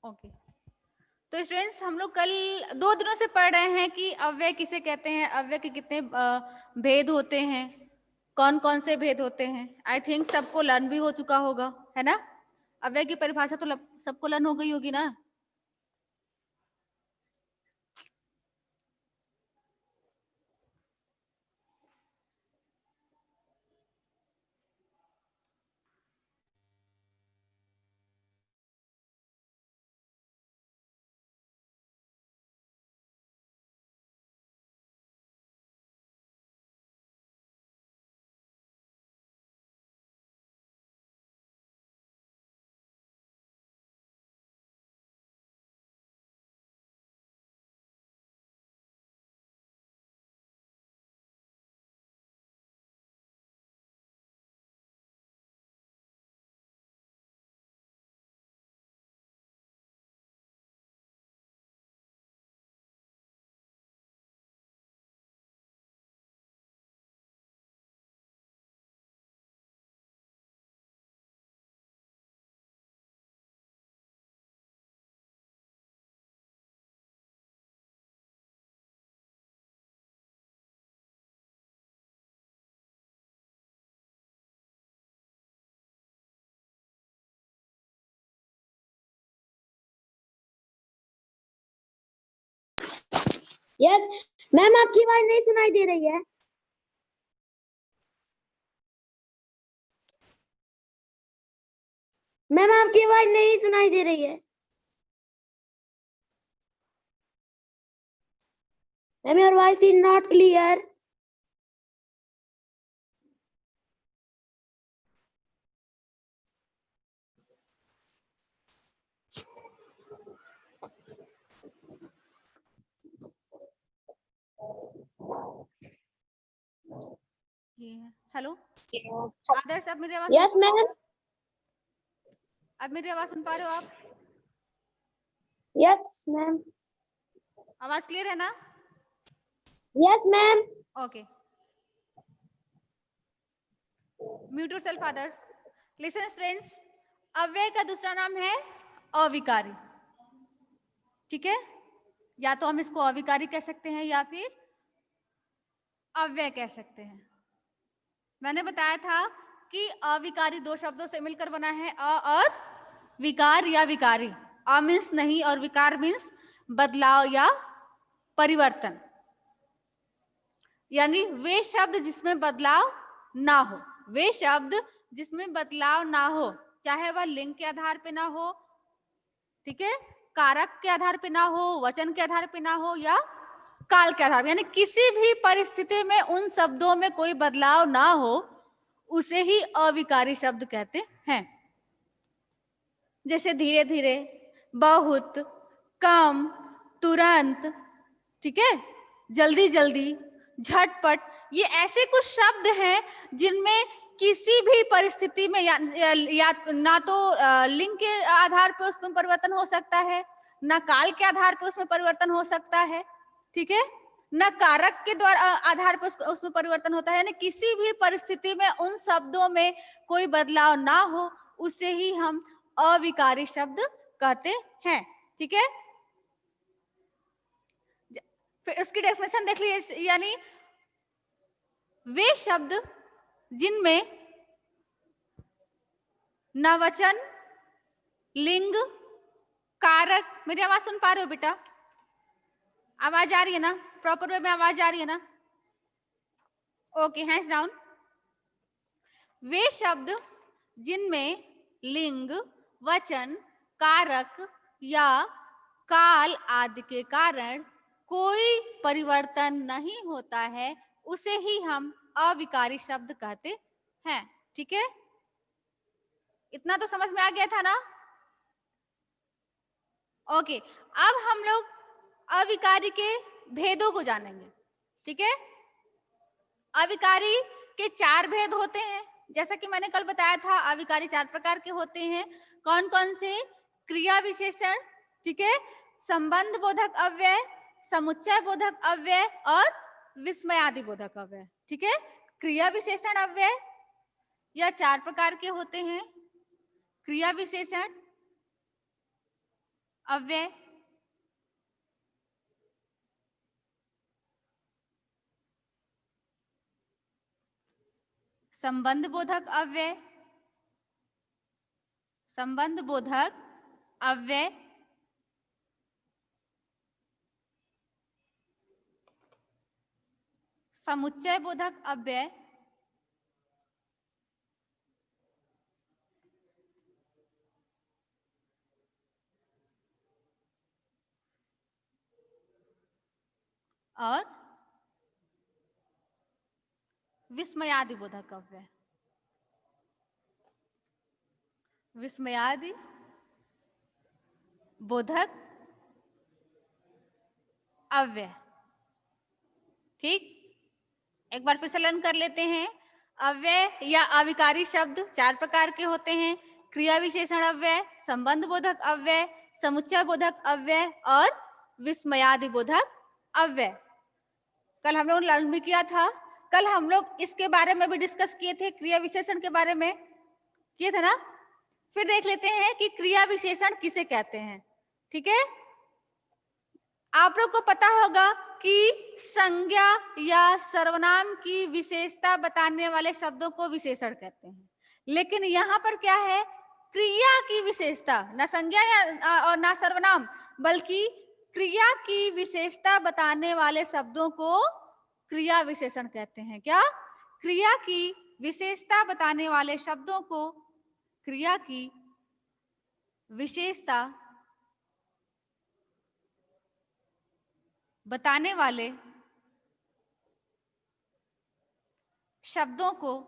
Okay, तो students हम लोग कल 2 दिनों से पढ़ रहे हैं कि अव्यय किसे कहते हैं, अव्यय के कितने भेद होते हैं, कौन कौन से भेद होते हैं। आई थिंक सबको लर्न भी हो चुका होगा, है ना। अव्यय की परिभाषा तो सबको लर्न हो गई होगी ना। यस मैम, आपकी आवाज नहीं सुनाई दे रही है। मैम आपकी आवाज नहीं सुनाई दे रही है। Ma'am your voice is not clear. Hello Adarsh, अब मेरी आवाज यस मैम। अब मेरी आवाज सुन पा रहे हो आप? Yes ma'am. आवाज क्लियर है ना? Yes ma'am. Okay, mute yourself Adarsh. Listen students, अव्यय का दूसरा नाम है अविकारी। ठीक है, या तो हम इसको अविकारी कह सकते हैं या फिर अव्यय कह सकते हैं। मैंने बताया था कि अविकारी 2 शब्दों से मिलकर बना है, अ और विकार या विकारी। अ मीन्स नहीं और विकार मीन्स बदलाव या परिवर्तन, यानी वे शब्द जिसमें बदलाव ना हो, वे शब्द जिसमें बदलाव ना हो, चाहे वह लिंग के आधार पे ना हो, ठीक है, कारक के आधार पे ना हो, वचन के आधार पे ना हो, या काल के आधार पे, यानी किसी भी परिस्थिति में उन शब्दों में कोई बदलाव ना हो, उसे ही अविकारी शब्द कहते हैं। जैसे धीरे धीरे, बहुत, कम, तुरंत, ठीक है, जल्दी जल्दी, झटपट, ये ऐसे कुछ शब्द हैं जिनमें किसी भी परिस्थिति में या ना तो लिंग के आधार पर उसमें परिवर्तन हो सकता है, ना काल के आधार पर उसमें परिवर्तन हो सकता है, ठीक है, न कारक के द्वारा आधार पर उसमें परिवर्तन होता है, यानी किसी भी परिस्थिति में उन शब्दों में कोई बदलाव ना हो, उसे ही हम अविकारी शब्द कहते हैं। ठीक है, फिर उसकी डेफिनेशन देख लीजिए, यानी वे शब्द जिनमें न वचन, लिंग, कारक, मेरी आवाज सुन पा रहे हो बेटा? आवाज आ रही है ना? प्रॉपर वे में आवाज आ रही है ना? Okay, hands down. वे शब्द जिनमें लिंग, वचन, कारक या काल आदि के कारण कोई परिवर्तन नहीं होता है, उसे ही हम अविकारी शब्द कहते हैं। ठीक है, इतना तो समझ में आ गया था ना? ओके, अब हम लोग अविकारी के भेदों को जानेंगे। ठीक है, अविकारी के 4 भेद होते हैं, जैसा कि मैंने कल बताया था। अविकारी 4 प्रकार के होते हैं। कौन कौन से? क्रिया विशेषण, ठीक है, संबंध बोधक अव्यय, समुच्चय बोधक अव्यय और विस्मयादि बोधक अव्यय। ठीक है, क्रिया विशेषण अव्यय यह 4 प्रकार के होते हैं। क्रिया विशेषण, अव्यय, संबंध बोधक अव्यय, संबंध बोधक अव्यय, समुच्चय बोधक अव्यय, और विस्मयादि बोधक अव्यय। विस्मयादि बोधक अव्यय। ठीक, एक बार फिर से लर्न कर लेते हैं। अव्यय या अविकारी शब्द 4 प्रकार के होते हैं: क्रिया विशेषण अव्यय, संबंध बोधक अव्यय, समुच्चय बोधक अव्यय और विस्मयादि बोधक अव्यय। कल हम लोग लर्न भी किया था। कल हम लोग इसके बारे में भी डिस्कस किए थे, क्रिया विशेषण के बारे में किए थे ना। फिर देख लेते हैं कि क्रिया विशेषण किसे कहते हैं। ठीक है, आप लोग को पता होगा कि संज्ञा या सर्वनाम की विशेषता बताने वाले शब्दों को विशेषण कहते हैं, लेकिन यहाँ पर क्या है, क्रिया की विशेषता, ना संज्ञा और ना सर्वनाम, बल्कि क्रिया की विशेषता बताने वाले शब्दों को क्रिया विशेषण कहते हैं। क्या? क्रिया की विशेषता बताने वाले शब्दों को क्रिया की विशेषता बताने वाले शब्दों को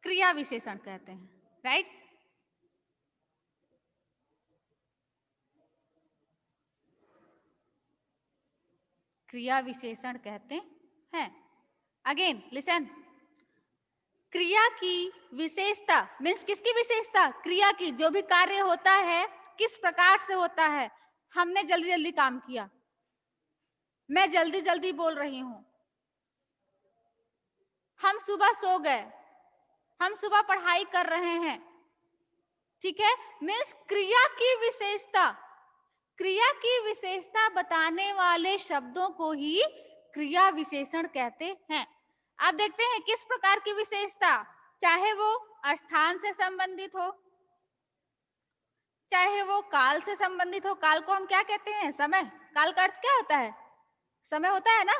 क्रिया विशेषण कहते हैं। राइट? क्रिया विशेषण कहते हैं। अगेन लिसन, क्रिया की विशेषता मीन्स किसकी विशेषता? क्रिया की। जो भी कार्य होता है किस प्रकार से होता है। हमने जल्दी जल्दी काम किया, मैं जल्दी जल्दी बोल रही हूं, हम सुबह सो गए, हम सुबह पढ़ाई कर रहे हैं। ठीक है, मीन्स क्रिया की विशेषता, क्रिया की विशेषता बताने वाले शब्दों को ही क्रिया विशेषण कहते हैं। आप देखते हैं किस प्रकार की विशेषता, चाहे वो स्थान से संबंधित हो, चाहे वो काल से संबंधित हो। काल को हम क्या कहते हैं? समय। काल का अर्थ क्या होता है? समय होता है ना।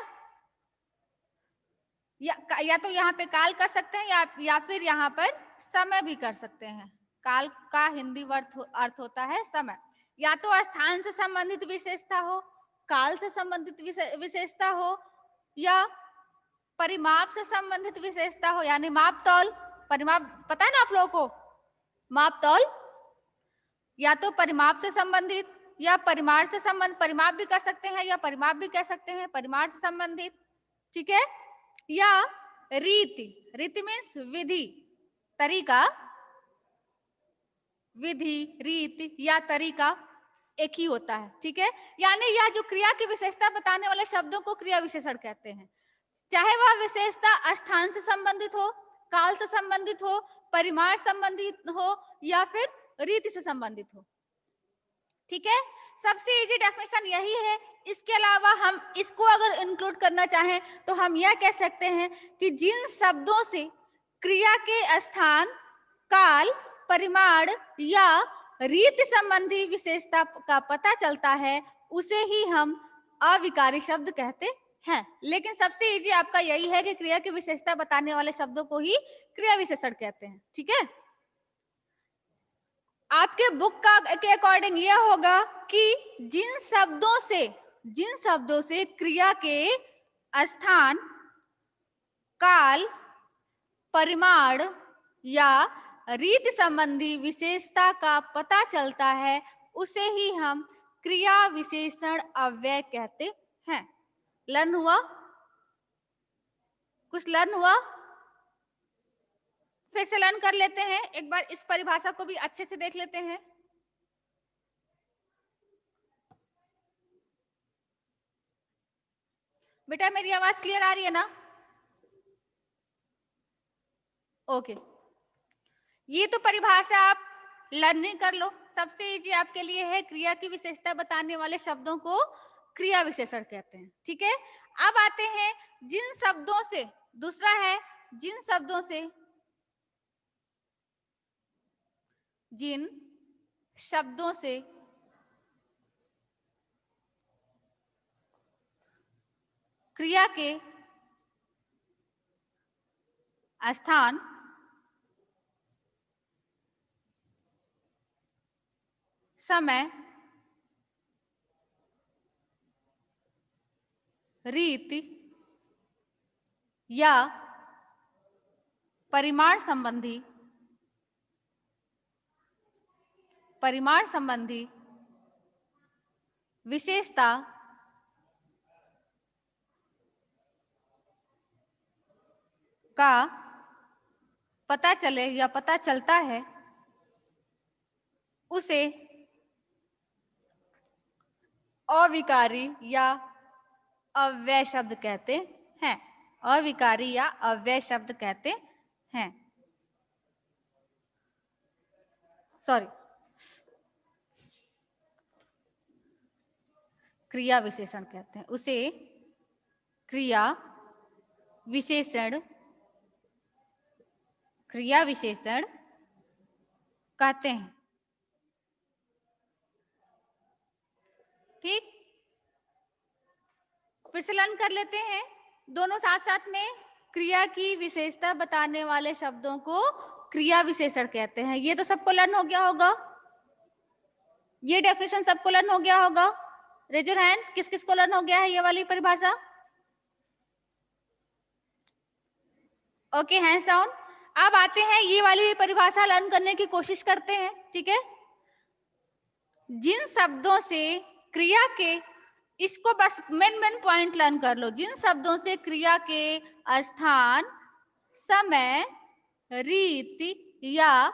या तो यहाँ पे काल कर सकते हैं या फिर यहाँ पर समय भी कर सकते हैं। काल का हिंदी अर्थ होता है समय। या तो स्थान से संबंधित विशेषता हो, काल से संबंधित विशेषता हो, या परिमाप से संबंधित विशेषता हो, यानी माप तौल। परिमाप पता है ना आप लोगों को, माप तौल। या तो परिमाप से संबंधित या परिमाण से संबंधित, परिमाप भी कर सकते हैं या परिमाप भी कह सकते हैं, परिमाण से संबंधित। ठीक है, या रीति, रीति मीन्स विधि, तरीका, विधि, रीति या तरीका एक ही होता है। ठीक है, यानी यह जो क्रिया की विशेषता बताने वाले शब्दों को क्रिया विशेषण कहते हैं। चाहे वह विशेषता स्थान से संबंधित हो, काल से संबंधित हो, परिमाण संबंधित हो या फिर रीति से संबंधित हो। ठीक है, सबसे इजी डेफिनेशन यही है। इसके अलावा हम इसको अगर इंक्लूड करना चाहें तो हम यह कह सकते हैं कि जिन शब्दों से क्रिया के स्थान, काल, परिमाण या रीति संबंधी विशेषता का पता चलता है उसे ही हम अविकारी शब्द कहते हैं। लेकिन सबसे इजी आपका यही है कि क्रिया की विशेषता बताने वाले शब्दों को ही क्रिया विशेषण कहते हैं। ठीक है, आपके बुक के अकॉर्डिंग यह होगा कि जिन शब्दों से क्रिया के स्थान, काल, परिमाण या रीति संबंधी विशेषता का पता चलता है उसे ही हम क्रिया विशेषण अव्यय कहते हैं। लर्न हुआ? कुछ लर्न हुआ? फिर से लर्न कर लेते हैं, एक बार इस परिभाषा को भी अच्छे से देख लेते हैं। बेटा मेरी आवाज क्लियर आ रही है ना? ओके। ये तो परिभाषा आप लर्निंग कर लो। सबसे इजी आपके लिए है क्रिया की विशेषता बताने वाले शब्दों को क्रिया विशेषण कहते हैं। ठीक है, अब आते हैं जिन शब्दों से, दूसरा है जिन शब्दों से, जिन शब्दों से क्रिया के स्थान, समय, रीति या परिमाण संबंधी विशेषता का पता चले या पता चलता है, उसे अविकारी या अव्यय शब्द कहते हैं। अविकारी या अव्यय शब्द कहते हैं। सॉरी, क्रिया विशेषण कहते हैं, उसे क्रिया विशेषण कहते हैं। ठीक, फिर से लर्न कर लेते हैं दोनों साथ साथ में। क्रिया की विशेषता बताने वाले शब्दों को क्रिया विशेषण कहते हैं। ये तो सबको लर्न हो गया होगा, ये डेफिनेशन सबको लर्न हो गया होगा। रेज योर हैंड, किस किस को लर्न हो गया है ये वाली परिभाषा? Okay, hands down. अब आते हैं ये वाली परिभाषा लर्न करने की कोशिश करते हैं। ठीक है, जिन शब्दों से क्रिया के, इसको बस मेन पॉइंट लर्न कर लो। जिन शब्दों से क्रिया के स्थान, समय, रीति या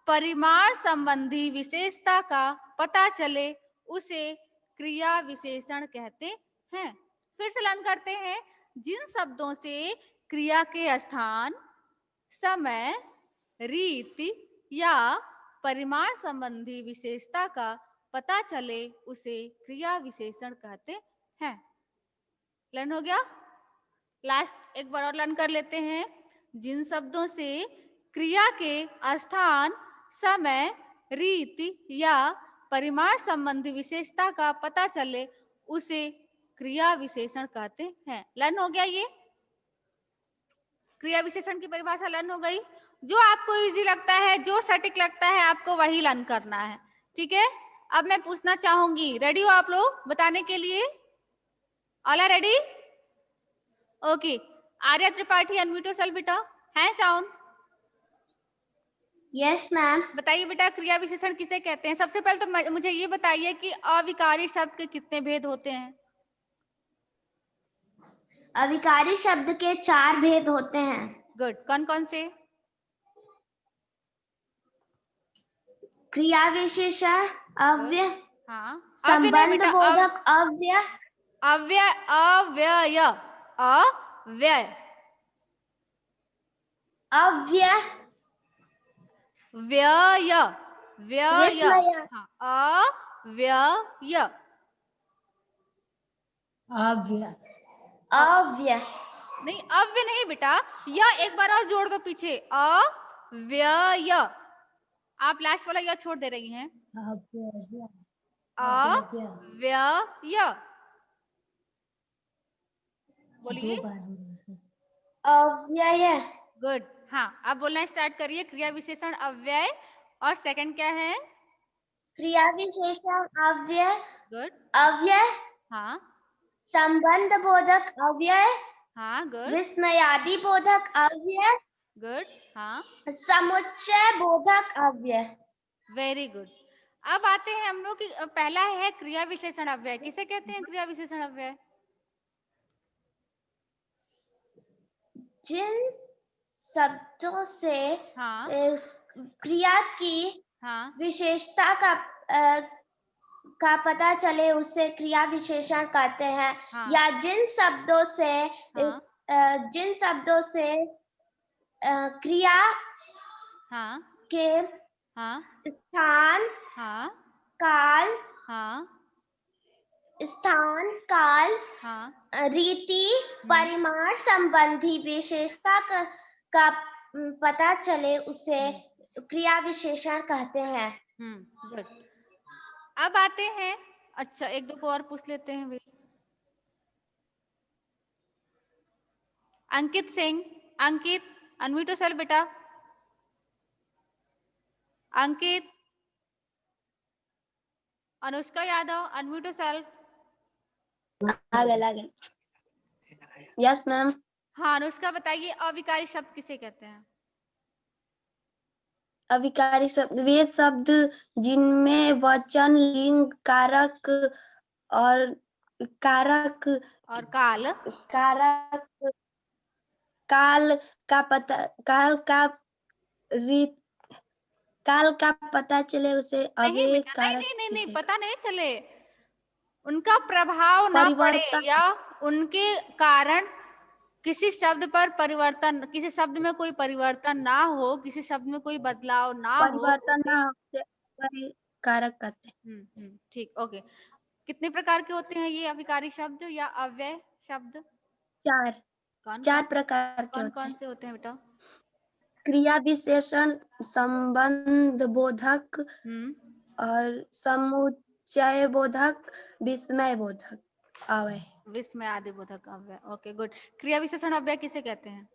परिमाण संबंधी विशेषता का पता चले, उसे क्रिया विशेषण कहते हैं। फिर से लर्न करते हैं। जिन शब्दों से क्रिया के स्थान, समय, रीति या परिमाण संबंधी विशेषता का पता चले, उसे क्रिया विशेषण कहते हैं। लर्न हो गया? लास्ट एक बार और लर्न कर लेते हैं। जिन शब्दों से क्रिया के स्थान, समय, रीति या परिमाण संबंधी विशेषता का पता चले, उसे क्रिया विशेषण कहते हैं। लर्न हो गया? ये क्रिया विशेषण की परिभाषा लर्न हो गई। जो आपको इजी लगता है, जो सटीक लगता है, आपको वही लर्न करना है। ठीक है, अब मैं पूछना चाहूंगी, रेडी हो आप लोग बताने के लिए? All are ready? Okay, Arya Tripathi unmute yourself बेटा, हैंड्स डाउन। Yes ma'am. बताइए बेटा, क्रिया विशेषण किसे कहते हैं? सबसे पहले तो मुझे ये बताइए कि अविकारी शब्द के कितने भेद होते हैं? अविकारी शब्द के 4 भेद होते हैं। गुड, कौन कौन से? क्रिया विशेषण, अव्यय, हाँ, संबंध बोधक, अव्यय, अव्यय, अव्यय, अव्यय, अव्यय, व्यय, व्यय, हाँ, अव्यय, अव्यय, अव्यय नहीं, अव्यय नहीं बेटा, यह एक बार और जोड़ दो पीछे, अव्यय। आप लास्ट वाला यह छोड़ दे रही हैं। अव्यय, बोलिए। अव्यय। गुड, हाँ, अब बोलना स्टार्ट करिए। क्रिया विशेषण अव्यय, और सेकंड क्या है? क्रिया विशेषण अव्यय। गुड, अव्यय, हाँ, संबंध बोधक अव्यय, हाँ, गुड, विस्मयादि बोधक अव्यय, गुड, हाँ, समुच्चय बोधक अव्यय। Very good. अब आते हैं हम लोग की, पहला है क्रिया विशेषण अव्यय। किसे कहते हैं क्रिया विशेषण अव्यय? जिन शब्दों से हाँ, क्रिया की हाँ, विशेषता का पता चले, उससे क्रिया विशेषण कहते हैं। हाँ, या जिन शब्दों से हाँ, क्रिया हाँ के हाँ स्थान हाँ काल हाँ स्थान काल हाँ रीति परिमाण संबंधी विशेषता का पता चले उसे क्रिया विशेषण कहते हैं। गुड। अब आते हैं, अच्छा एक दो को और पूछ लेते हैं भाई। अंकित सिंह, अंकित अनम्यूट योरसेल्फ बेटा। अंकित, अनुष्का यादव अनम्यूट योरसेल्फ। आ गए। Yes ma'am. हाँ अनुष्का बताइए, अविकारी शब्द किसे कहते हैं? अविकारी शब्द वे शब्द जिनमें वचन, लिंग, कारक और कारक और काल कारक काल का पता चले उसे नहीं अव्यय बेटा, कारक नहीं किसे पता नहीं चले, उनका प्रभाव ना पड़े परिवर्तन या उनके कारण किसी शब्द पर परिवर्तन, किसी शब्द में कोई परिवर्तन ना हो, किसी शब्द में कोई बदलाव ना हो, परिवर्तन उसे ना हो अव्यय कारक कहते हैं। ठीक, ओके। कितने प्रकार के होते हैं ये अविकारी शब्द या अव्यय शब्द? चार प्रकार के कौन होते कौन हैं। से होते हैं बेटा? क्रिया विशेषण, संबंध बोधक और समुच्चय बोधक, विस्मय बोधक अव्यय। विस्मय आदि बोधक अव्यय। Okay good. क्रिया विशेषण अव्यय किसे कहते हैं?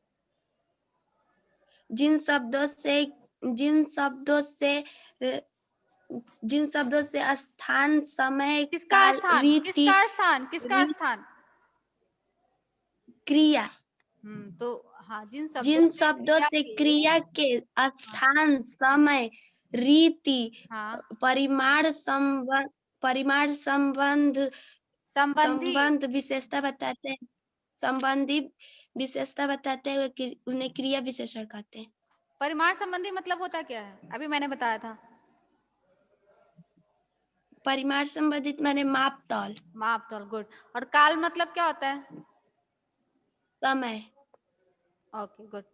जिन शब्दों से स्थान, समय, किसका काल, स्थान? रीति, किसका स्थान? क्रिया। तो हाँ, जिन जिन शब्दों से क्रिया के स्थान, समय, रीति, हाँ परिमाण संबंध विशेषता बताते हैं, संबंधी विशेषता बताते हुए उन्हें क्रिया विशेषण कहते हैं। परिमाण संबंधी मतलब होता क्या है? अभी मैंने बताया था। परिमाण संबंधित माने माप तौल। गुड। और काल मतलब क्या होता है? समय। Okay good.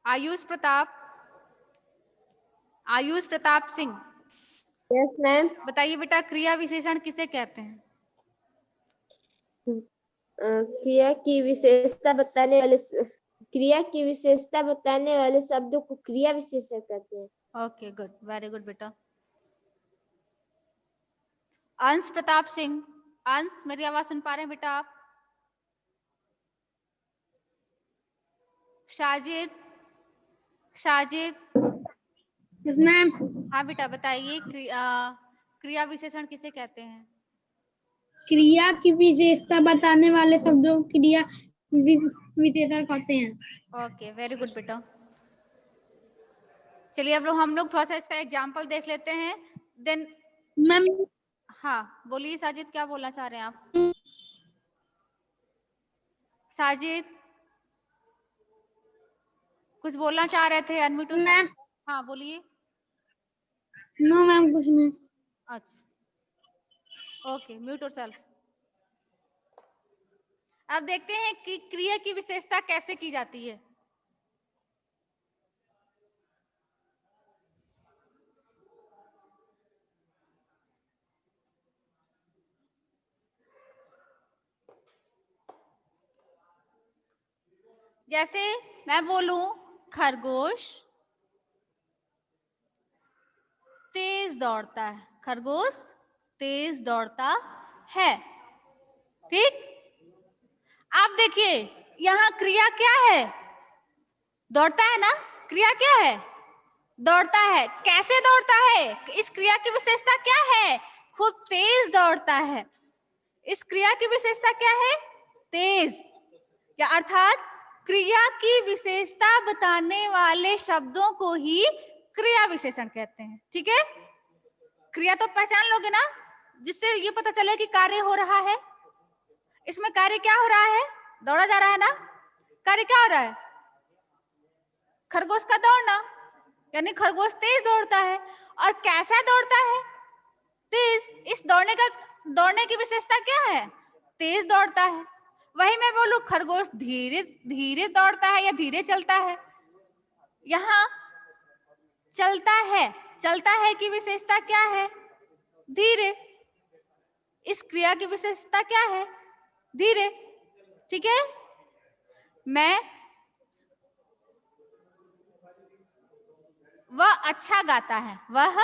Ayush Pratap Singh. Yes ma'am. बताइए बेटा, क्रिया विशेषण किसे कहते हैं? क्रिया की विशेषता बताने वाले शब्दों को क्रिया विशेषण कहते हैं। ओके गुड, वेरी गुड बेटा। अंश प्रताप सिंह, अंश मेरी आवाज सुन पा रहे हैं बेटा आप? Sajid yes ma'am. हाँ बेटा बताइए, क्रिया विशेषण किसे कहते हैं? क्रिया की विशेषता बताने वाले शब्दों क्रिया विशेषण कहते हैं। ओके वेरी गुड बेटा। चलिए अब हम लोग थोड़ा सा इसका एग्जाम्पल देख लेते हैं, देन मैम। हाँ बोलिए साजिद, क्या बोलना चाह रहे हैं आप? साजिद कुछ बोलना चाह रहे थे, अनम्यूट। मैम। हाँ बोलिए। नो मैम, कुछ नहीं। अच्छा ओके, म्यूट योरसेल्फ। अब देखते हैं कि क्रिया की विशेषता कैसे की जाती है। जैसे मैं बोलूं खरगोश तेज दौड़ता है, खरगोश तेज दौड़ता है, ठीक। आप देखिए यहाँ क्रिया क्या है? दौड़ता है ना, क्रिया क्या है? दौड़ता है। कैसे दौड़ता है? इस क्रिया की विशेषता क्या है? खूब तेज दौड़ता है। इस क्रिया की विशेषता क्या है? तेज, या अर्थात क्रिया की विशेषता बताने वाले शब्दों को ही क्रिया विशेषण कहते हैं, ठीक है। क्रिया तो पहचान लोगे ना, जिससे ये पता चले कि कार्य हो रहा है। इसमें कार्य क्या हो रहा है? दौड़ा जा रहा है ना। कार्य क्या हो रहा है? खरगोश का दौड़ना, यानी खरगोश तेज दौड़ता है। और कैसा दौड़ता है? तेज। इस दौड़ने की विशेषता क्या है? तेज दौड़ता है। वही मैं बोलूं खरगोश धीरे धीरे दौड़ता है या धीरे चलता है? यहाँ चलता है की विशेषता क्या है? धीरे। इस क्रिया की विशेषता क्या है? धीरे। ठीक है। वह अच्छा गाता है। वह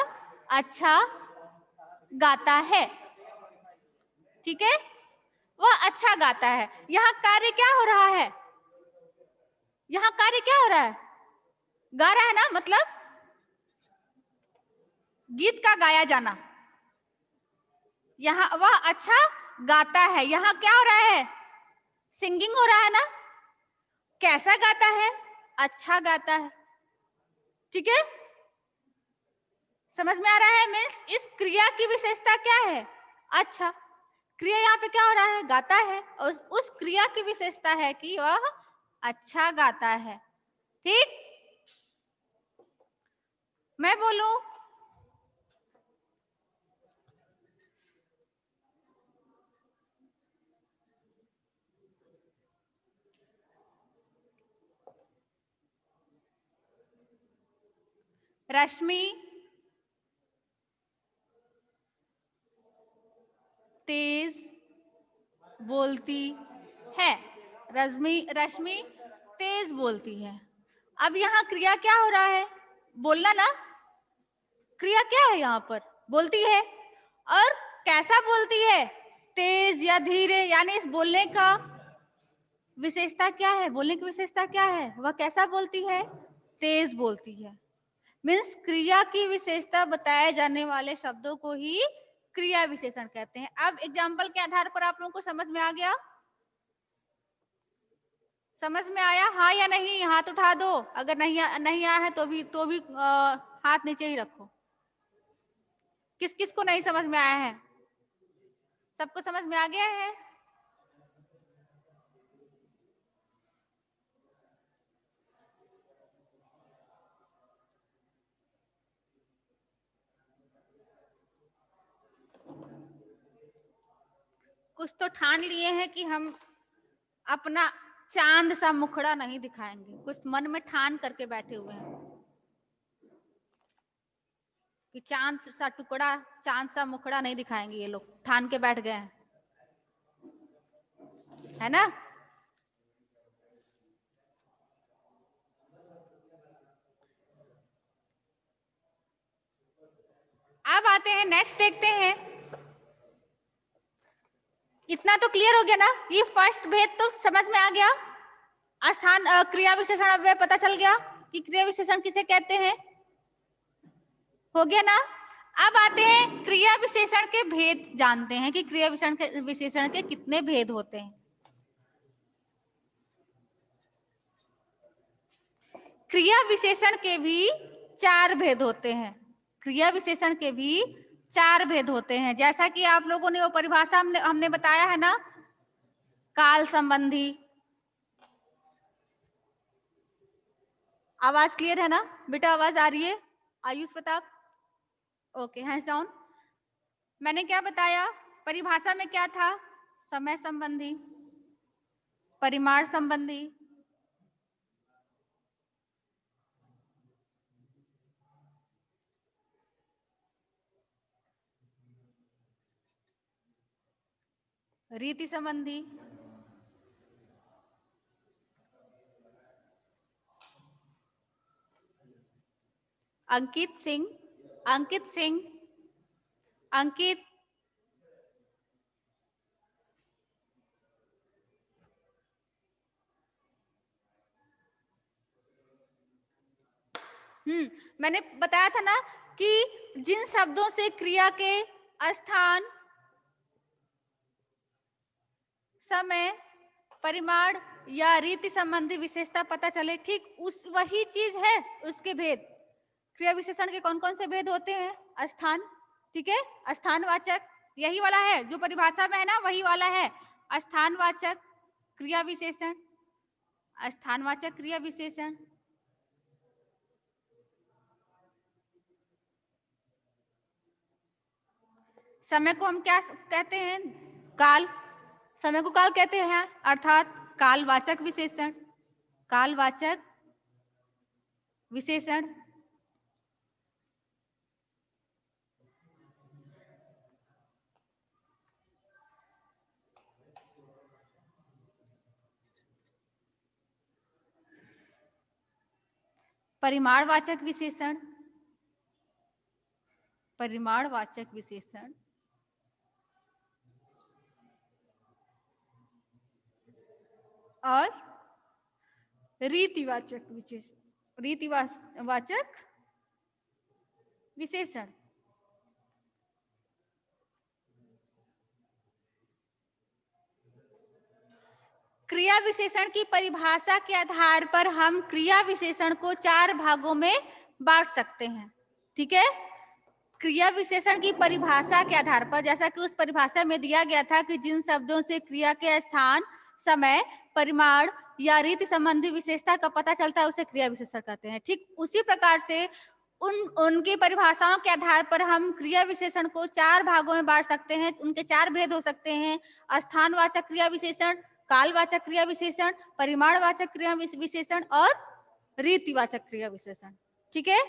अच्छा गाता है। ठीक है। वह अच्छा गाता है। यहाँ कार्य क्या हो रहा है? यहाँ कार्य क्या हो रहा है? गा रहा है ना, मतलब गीत का गाया जाना। यहाँ वह अच्छा गाता है, यहाँ क्या हो रहा है? सिंगिंग हो रहा है ना। कैसा गाता है? अच्छा गाता है। ठीक है, समझ में आ रहा है? मीन्स इस क्रिया की विशेषता क्या है? अच्छा। क्रिया यहाँ पे क्या हो रहा है? गाता है। और उस क्रिया की विशेषता है कि वह अच्छा गाता है। ठीक, मैं बोलूं रश्मि तेज बोलती है। रश्मि तेज बोलती है। अब यहाँ क्रिया क्या हो रहा है? बोलना ना। क्रिया क्या है यहाँ पर? बोलती है। और कैसा बोलती है? तेज या धीरे। यानी इस बोलने का विशेषता क्या है? बोलने की विशेषता क्या है? वह कैसा बोलती है? तेज बोलती है। मीन्स क्रिया की विशेषता बताए जाने वाले शब्दों को ही क्रिया विशेषण कहते हैं। अब एग्जाम्पल के आधार पर आप लोगों को समझ में आ गया? समझ में आया? हाँ या नहीं? हाथ उठा दो। अगर नहीं आया है तो भी हाथ नीचे ही रखो। किस किस को नहीं समझ में आया है? सबको समझ में आ गया है? कुछ तो ठान लिए हैं कि हम अपना चांद सा मुखड़ा नहीं दिखाएंगे। कुछ मन में ठान करके बैठे हुए हैं कि चांद सा टुकड़ा, चांद सा मुखड़ा नहीं दिखाएंगे। ये लोग ठान के बैठ गए हैं, है ना? अब आते हैं नेक्स्ट, देखते हैं। इतना तो क्लियर हो गया ना? ये फर्स्ट भेद तो समझ में आ गया। स्थान क्रिया विशेषण अव्यय पता चल गया कि क्रिया विशेषण किसे कहते हैं। हो गया ना? अब आते हैं क्रिया विशेषण के भेद जानते हैं कि क्रिया विशेषण के कितने भेद होते हैं। क्रिया विशेषण के भी 4 भेद होते हैं। क्रिया विशेषण के भी 4 भेद होते हैं। जैसा कि आप लोगों ने वो परिभाषा हमने बताया है ना, काल संबंधी। आवाज क्लियर है ना बेटा? आवाज आ रही है? Ayush Pratap? Okay, hands down. मैंने क्या बताया? परिभाषा में क्या था? समय संबंधी, परिमाण संबंधी, रीति संबंधी, अंकित सिंह, अंकित, मैंने बताया था ना कि जिन शब्दों से क्रिया के स्थान, समय, परिमाण या रीति संबंधी विशेषता पता चले, ठीक उस वही चीज है उसके भेद। क्रिया विशेषण के कौन कौन से भेद होते हैं? स्थान, ठीक है, स्थानवाचक, यही वाला है जो परिभाषा में है ना, वही वाला है। स्थानवाचक क्रिया विशेषण, स्थानवाचक क्रिया विशेषण, समय को हम क्या कहते हैं? काल। समय को काल कहते हैं, अर्थात कालवाचक विशेषण। कालवाचक विशेषण। परिमाणवाचक विशेषण। परिमाणवाचक विशेषण। और रीतिवाचक विशेषण। रीतिवाचक विशेषण। क्रिया विशेषण की परिभाषा के आधार पर हम क्रिया विशेषण को 4 भागों में बांट सकते हैं। ठीक है, क्रिया विशेषण की परिभाषा के आधार पर, जैसा कि उस परिभाषा में दिया गया था कि जिन शब्दों से क्रिया के स्थान, समय, परिमाण या रीति संबंधी विशेषता का पता चलता है उसे क्रिया विशेषण कहते हैं। ठीक उसी प्रकार से उनकी परिभाषाओं के आधार पर हम क्रिया विशेषण को 4 भागों में बांट सकते हैं। उनके 4 भेद हो सकते हैं: स्थानवाचक क्रिया विशेषण, कालवाचक क्रिया विशेषण, परिमाणवाचक क्रिया विशेषण और रीतिवाचक क्रिया विशेषण। ठीक है,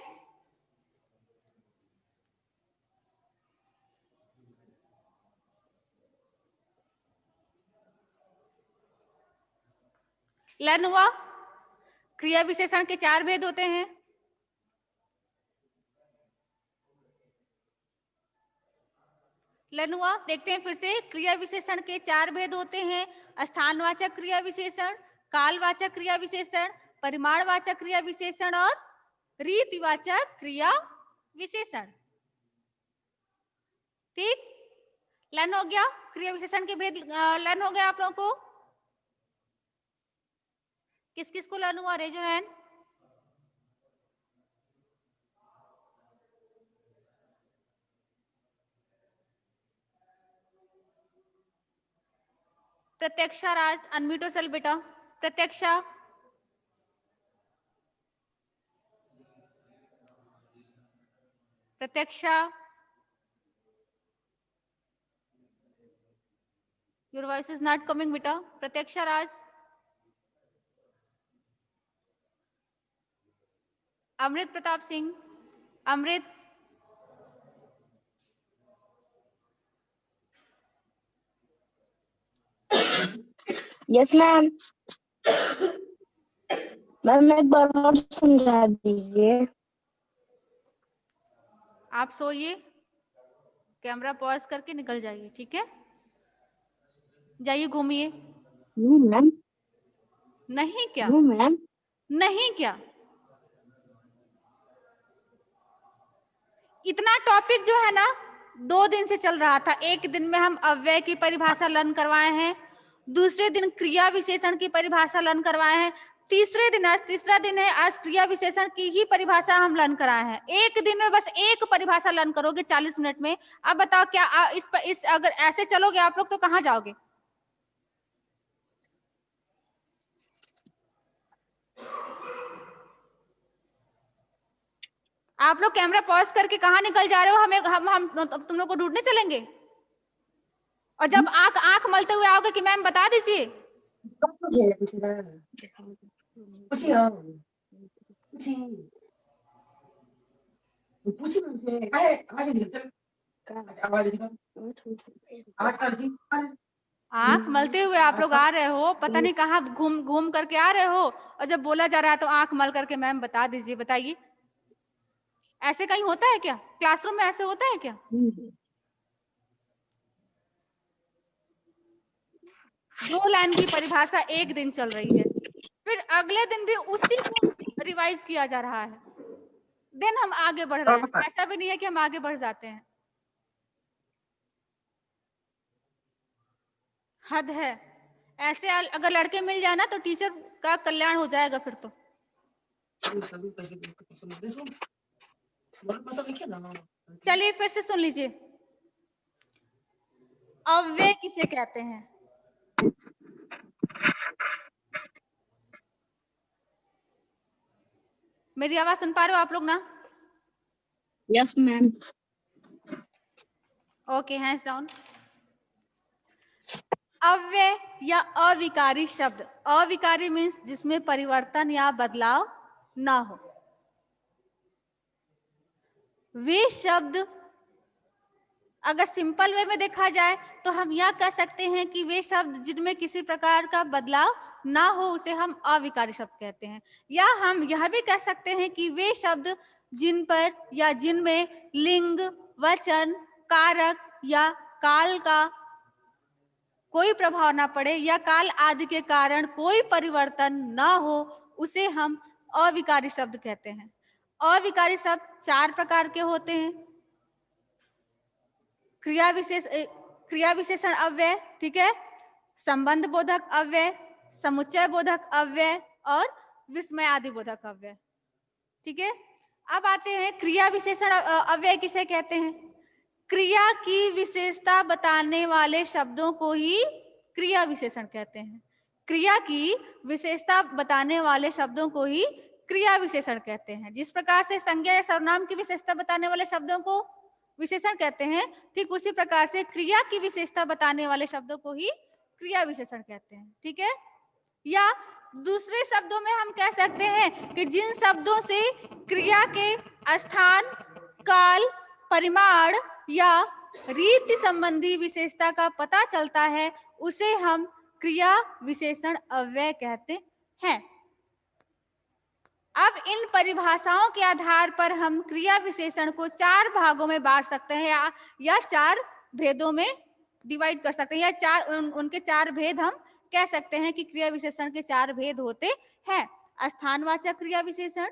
लर्न हुआ? क्रिया विशेषण के 4 भेद होते हैं। लर्न हुआ? देखते हैं फिर से। क्रिया विशेषण के 4 भेद होते हैं: स्थानवाचक क्रिया विशेषण, कालवाचक क्रिया विशेषण, परिमाणवाचक क्रिया विशेषण और रीतिवाचक क्रिया विशेषण। ठीक, लर्न हो गया? क्रिया विशेषण के भेद लर्न हो गया आप लोगों को? किस किस को लर्न हुआ? Raise your hand. Pratyaksha Raj, unmute yourself बेटा। Pratyaksha, Pratyaksha, your voice is not coming बेटा। Pratyaksha Raj. Amrit Pratap Singh, Amrit. Yes ma'am. Ma'am एक बार और समझा दीजिए। आप सोइए, कैमरा पॉज करके निकल जाइए। ठीक है, जाइए घूमिए। मैम। नहीं क्या? मैम। नहीं क्या? इतना टॉपिक जो है ना 2 दिन से चल रहा था। एक दिन में हम अव्यय की परिभाषा लर्न करवाए हैं, दूसरे दिन क्रिया विशेषण की परिभाषा लर्न करवाए हैं, तीसरे दिन, आज तीसरा दिन है, आज क्रिया विशेषण की ही परिभाषा हम लर्न कराए हैं। एक दिन में बस एक परिभाषा लर्न करोगे 40 मिनट में। अब बताओ क्या इस अगर ऐसे चलोगे आप लोग तो कहाँ जाओगे? आप लोग कैमरा पॉज करके कहाँ निकल जा रहे हो? हम तुम लोग को ढूंढने चलेंगे? और जब आंख मलते हुए आओगे कि मैम बता दीजिए। आंख मलते हुए आप लोग आ रहे हो, पता नहीं कहाँ घूम घूम करके आ रहे हो, और जब बोला जा रहा है तो आंख मल करके मैम बता दीजिए। बताइए, ऐसे कहीं होता है क्या? क्लासरूम में ऐसे होता है क्या? 2 लाइन की परिभाषा एक दिन चल रही है, फिर अगले दिन भी उसी को रिवाइज किया जा रहा है, देन हम आगे बढ़ रहे हैं। ऐसा भी नहीं है कि हम आगे बढ़ जाते हैं। हद है। ऐसे अगर लड़के मिल जाए ना तो टीचर का कल्याण हो जाएगा फिर तो। चलिए फिर से सुन लीजिए। अव्यय किसे कहते हैं? मेरी आवाज सुन पा रहे हो आप लोग ना? Yes ma'am. Okay, hands down. अव्यय या अविकारी शब्द, अविकारी मीन्स जिसमें परिवर्तन या बदलाव ना हो। वे शब्द, अगर सिंपल वे में देखा जाए तो हम यह कह सकते हैं कि वे शब्द जिनमें किसी प्रकार का बदलाव ना हो उसे हम अविकारी शब्द कहते हैं। या हम यह भी कह सकते हैं कि वे शब्द जिन पर या जिनमें लिंग, वचन, कारक या काल का कोई प्रभाव ना पड़े या काल आदि के कारण कोई परिवर्तन ना हो उसे हम अविकारी शब्द कहते हैं। अविकारी शब्द 4 प्रकार के होते हैं। क्रिया विशेषण अव्यय, ठीक है, संबंध बोधक अव्यय, समुच्चय बोधक अव्यय और विस्मय आदि बोधक अव्यय, ठीक है। अब आते हैं क्रिया विशेषण अव्यय किसे कहते हैं। क्रिया की विशेषता बताने वाले शब्दों को ही क्रिया विशेषण कहते हैं। क्रिया की विशेषता बताने वाले शब्दों को ही क्रिया विशेषण कहते हैं। जिस प्रकार से संज्ञा या सर्वनाम की विशेषता बताने वाले शब्दों को विशेषण कहते हैं, ठीक उसी प्रकार से क्रिया की विशेषता बताने वाले शब्दों को ही क्रिया विशेषण कहते हैं, ठीक है। या दूसरे शब्दों में हम कह सकते हैं कि जिन शब्दों से क्रिया के स्थान, काल, परिमाण या रीति संबंधी विशेषता का पता चलता है उसे हम क्रिया विशेषण अव्यय कहते हैं। अब इन परिभाषाओं के आधार पर हम क्रिया विशेषण को 4 भागों में बांट सकते हैं या 4 भेदों में डिवाइड कर सकते हैं, या उनके 4 भेद हम कह सकते हैं कि क्रिया विशेषण के 4 भेद होते हैं। स्थानवाचक क्रिया विशेषण,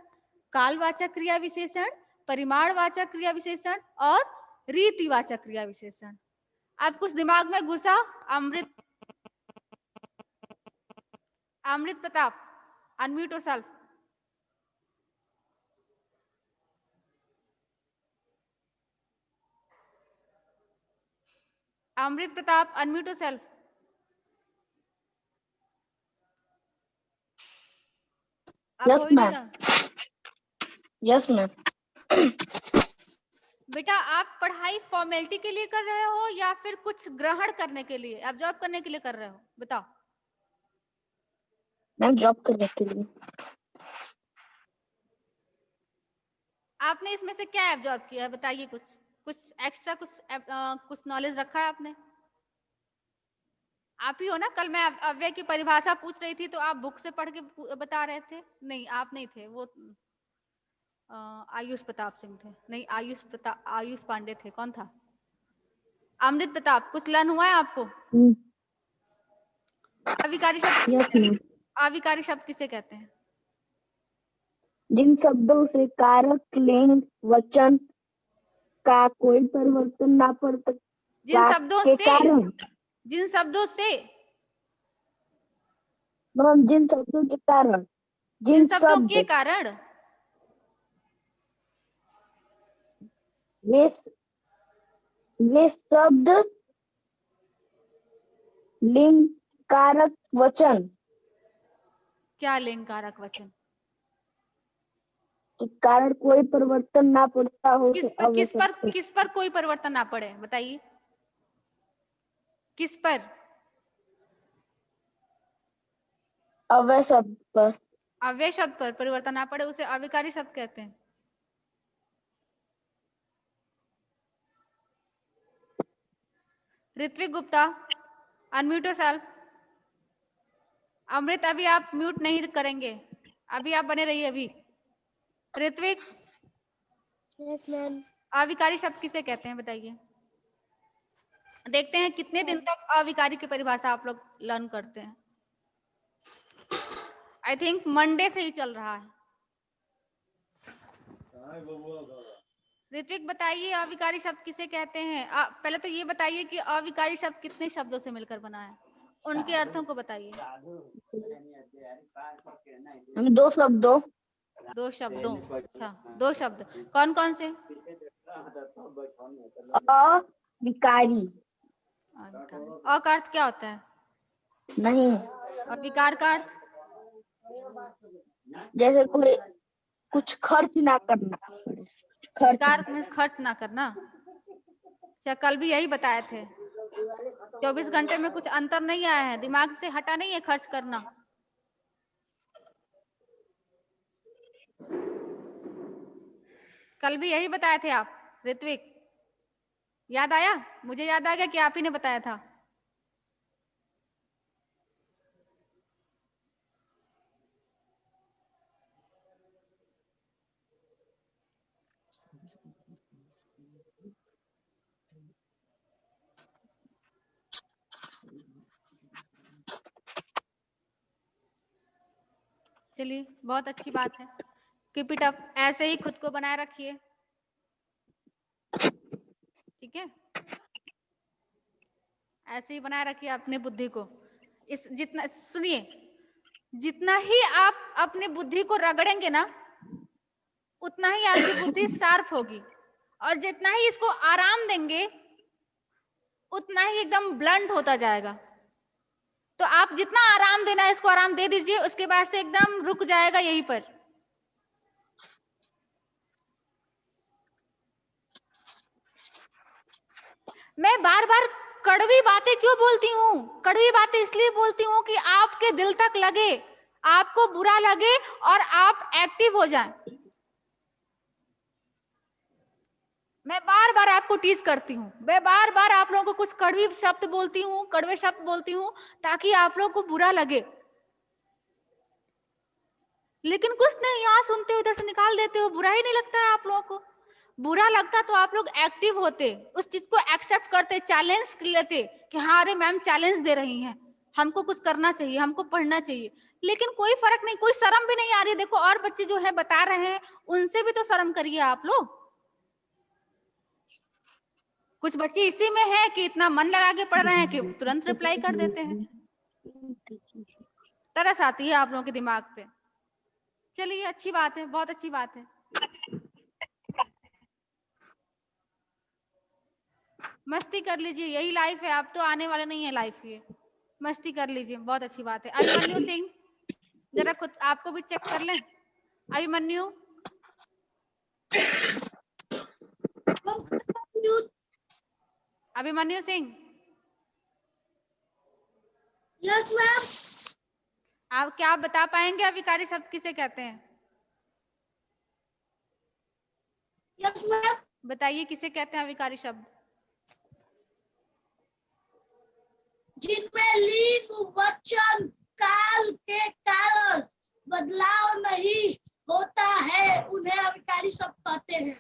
कालवाचक क्रिया विशेषण, परिमाणवाचक क्रिया विशेषण और रीतिवाचक क्रिया विशेषण। अब कुछ दिमाग में घुसा? Amrit Pratap, unmute yourself. Amrit Pratap, unmute yourself. Yes ma'am. Yes ma'am. बेटा आप पढ़ाई फॉर्मेलिटी के लिए कर रहे हो या फिर कुछ ग्रहण करने के लिए, ऑब्जर्व करने के लिए कर रहे हो, बताओ। मैम जॉब करने के लिए। आपने इसमें से क्या ऑब्जर्व किया है, बताइए। कुछ एक्स्ट्रा, कुछ नॉलेज रखा है आपने? आप ही हो ना, कल मैं अव्यय की परिभाषा पूछ रही थी तो आप बुक से पढ़ के बता रहे थे। नहीं, आप नहीं थे, वो आयुष प्रताप सिंह थे। नहीं, आयुष पांडे थे। कौन था? अमृत प्रताप। कुछ लर्न हुआ है आपको? अविकारी शब्द, अविकारी शब्द किसे कहते हैं? जिन शब्दों से कारक, लिंग, वचन का कोई परिवर्तन ना पड़ता, जिन शब्दों से, जिन शब्दों से, जिन शब्दों के कारण, जिन शब्दों के कारण वे शब्द लिंग, कारक, वचन। क्या लिंग, कारक, वचन के कारण कोई परिवर्तन ना पड़ता हो? किस पर कोई परिवर्तन ना पड़े, बताइए। किस पर? अव्यय शब्द पर। अव्यय शब्द पर परिवर्तन ना पड़े उसे अविकारी शब्द कहते हैं। Ritvik Gupta, unmute yourself. अमृत, अभी आप म्यूट नहीं करेंगे, अभी आप बने रहिए अभी। ऋत्विक। Yes ma'am. अविकारी शब्द किसे कहते हैं, बताइए। देखते हैं कितने दिन तक अविकारी की परिभाषा आप लोग लर्न करते हैं। आई थिंक मंडे से ही चल रहा है। ऋत्विक बताइए, अविकारी शब्द किसे कहते हैं? पहले तो ये बताइए कि अविकारी शब्द कितने शब्दों से मिलकर बना है, उनके अर्थों को बताइए। 2 शब्दों। 2 शब्दों, अच्छा 2 शब्द। कौन कौन से? अविकारी। अ का अर्थ क्या होता है? नहीं। और विकार का अर्थ? जैसे कोई कुछ खर्च ना करना। विकार में खर्च ना करना। क्या कल भी यही बताए थे? 24 घंटे में कुछ अंतर नहीं आया है, दिमाग से हटा नहीं है खर्च करना। कल भी यही बताए थे आप ऋत्विक, याद आया? मुझे याद आ गया कि आप ही ने बताया था। चलिए, बहुत अच्छी बात है। कीप इट अप, ऐसे ही खुद को बनाए रखिए, ठीक है? ऐसे ही बनाए रखिए अपने बुद्धि को। इस जितना सुनिए, जितना ही आप अपनी बुद्धि को रगड़ेंगे ना, उतना ही आपकी बुद्धि शार्प होगी, और जितना ही इसको आराम देंगे उतना ही एकदम ब्लंट होता जाएगा। तो आप जितना आराम देना है इसको आराम दे दीजिए, उसके बाद से एकदम रुक जाएगा यहीं पर। मैं बार बार कड़वी बातें क्यों बोलती हूँ? कड़वी बातें इसलिए बोलती हूँ कि आपके दिल तक लगे, आपको बुरा लगे और आप एक्टिव हो जाएं। मैं बार बार आपको टीज करती हूँ, मैं बार बार आप लोगों को कुछ कड़वी शब्द बोलती हूँ, कड़वे शब्द बोलती हूँ, ताकि आप लोगों को बुरा लगे। लेकिन कुछ नहीं, यहाँ सुनते हो, इधर से निकाल देते हो, बुरा ही नहीं लगता है आप लोगों को। बुरा लगता तो आप लोग एक्टिव होते, उस चीज को एक्सेप्ट करते, चैलेंज लेते कि हाँ अरे मैम चैलेंज दे रही हैं, हमको कुछ करना चाहिए, हमको पढ़ना चाहिए। लेकिन कोई फर्क नहीं, कोई शर्म भी नहीं आ रही। देखो और बच्चे जो है बता रहे हैं, उनसे भी तो शर्म करिए आप लोग। कुछ बच्चे इसी में है कि इतना मन लगा के पढ़ रहे हैं कि तुरंत रिप्लाई कर देते हैं। तरस आती है आप लोगों के दिमाग पे। चलिए अच्छी बात है, बहुत अच्छी बात है। मस्ती कर लीजिए, यही लाइफ है, आप तो आने वाले नहीं है लाइफ, ये मस्ती कर लीजिए, बहुत अच्छी बात है। अभिमन्यु सिंह, जरा खुद आपको भी चेक कर लें। Abhimanyu, Abhimanyu Singh, yes ma'am. आप क्या बता पाएंगे अविकारी शब्द किसे कहते हैं? Yes ma'am. बताइए किसे कहते हैं अविकारी शब्द? जिनमें लिंग, वचन, काल के कारण बदलाव नहीं होता है, उन्हें अविकारी शब्द कहते हैं।